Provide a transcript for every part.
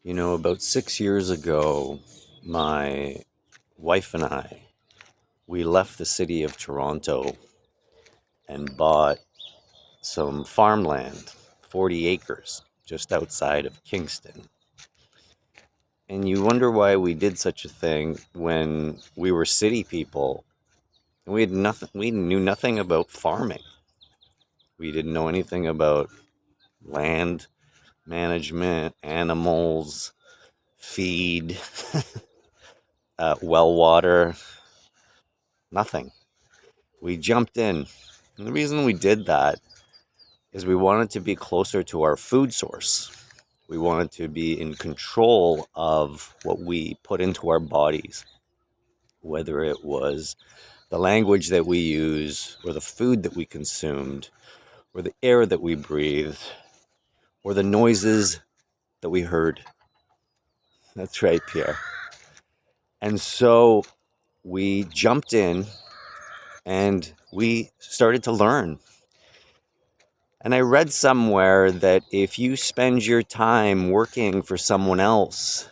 About 6 years ago, my wife and we left the city of Toronto and bought some farmland, 40 acres, just outside of Kingston. And you wonder why we did such a thing when we were city people. We knew nothing about farming. We didn't know anything about land management, animals, feed, well water, nothing. We jumped in. And the reason we did that is we wanted to be closer to our food source. We wanted to be in control of what we put into our bodies, whether it was the language that we use, or the food that we consumed, or the air that we breathed, or the noises that we heard. That's right, Pierre. And so we jumped in and we started to learn. And I read somewhere that if you spend your time working for someone else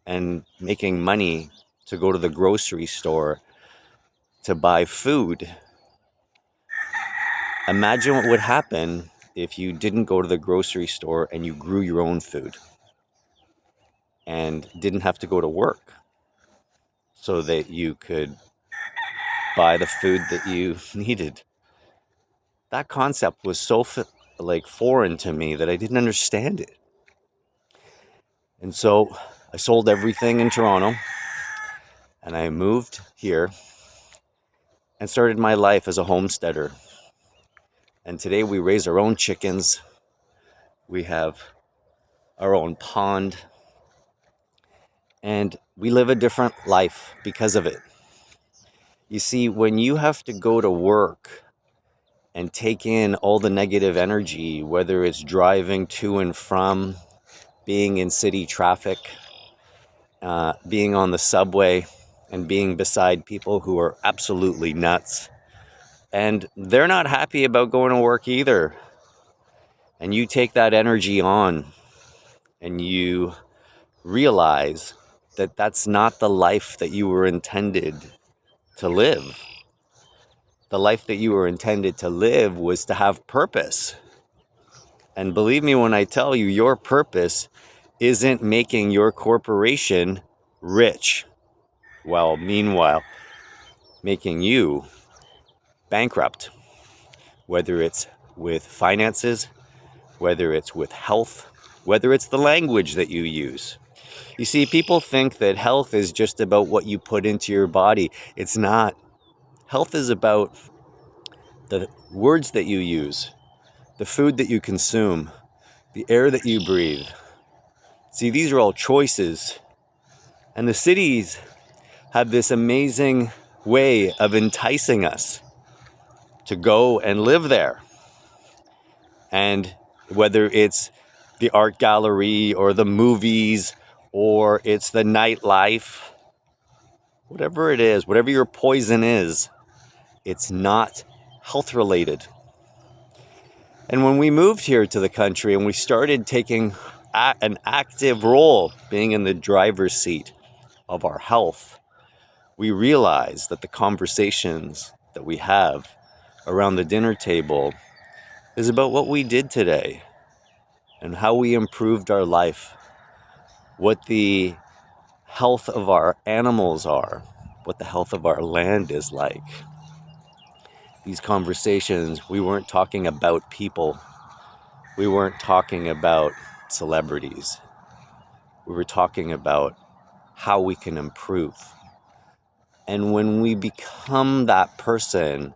and making money to go to the grocery store to buy food, imagine what would happen if you didn't go to the grocery store and you grew your own food and didn't have to go to work so that you could buy the food that you needed. That concept was so foreign to me that I didn't understand it. And so I sold everything in Toronto and I moved here and started my life as a homesteader. And today we raise our own chickens. We have our own pond. And we live a different life because of it. You see, when you have to go to work and take in all the negative energy, whether it's driving to and from, being in city traffic, being on the subway, and being beside people who are absolutely nuts, and they're not happy about going to work either. And you take that energy on and you realize that that's not the life that you were intended to live. The life that you were intended to live was to have purpose. And believe me when I tell you, your purpose isn't making your corporation rich, while meanwhile making you bankrupt, whether it's with finances, whether it's with health, whether it's the language that you use. You see, people think that health is just about what you put into your body. It's not. Health is about the words that you use, the food that you consume, the air that you breathe. See, these are all choices. And the cities have this amazing way of enticing us to go and live there. And whether it's the art gallery or the movies or it's the nightlife, whatever it is, whatever your poison is, it's not health related. And when we moved here to the country and we started taking an active role, being in the driver's seat of our health, we realized that the conversations that we have around the dinner table is about what we did today and how we improved our life, what the health of our animals are, what the health of our land is like. These conversations, we weren't talking about people. We weren't talking about celebrities. We were talking about how we can improve. And when we become that person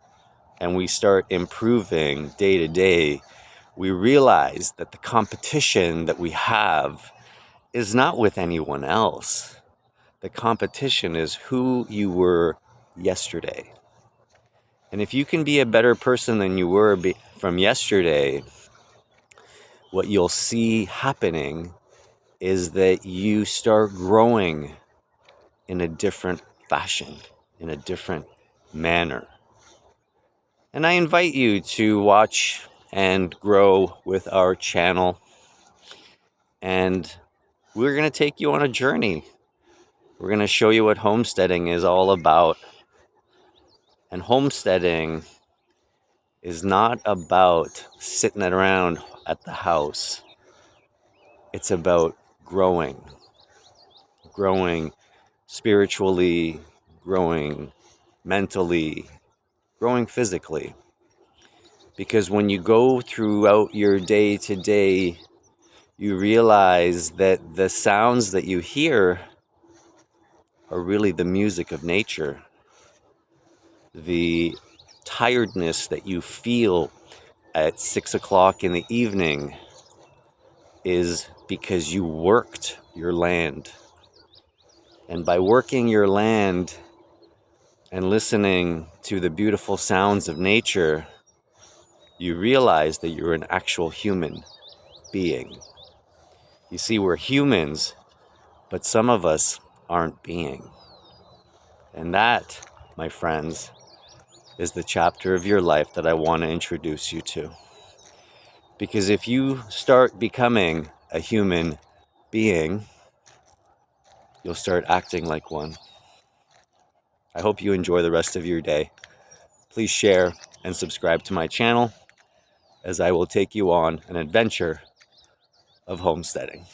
and we start improving day to day, we realize that the competition that we have is not with anyone else. The competition is who you were yesterday. And if you can be a better person than you were from yesterday, what you'll see happening is that you start growing in a different fashion, in a different manner. And I invite you to watch and grow with our channel and we're going to take you on a journey. We're going to show you what homesteading is all about. And homesteading is not about sitting around at the house. It's about growing spiritually, growing mentally, growing physically. Because when you go throughout your day to day, you realize that the sounds that you hear are really the music of nature. The tiredness that you feel at 6 o'clock in the evening is because you worked your land. And by working your land and listening to the beautiful sounds of nature, you realize that you're an actual human being. You see, we're humans, but some of us aren't being. And that, my friends, is the chapter of your life that I want to introduce you to. Because if you start becoming a human being, you'll start acting like one. I hope you enjoy the rest of your day. Please share and subscribe to my channel as I will take you on an adventure of homesteading.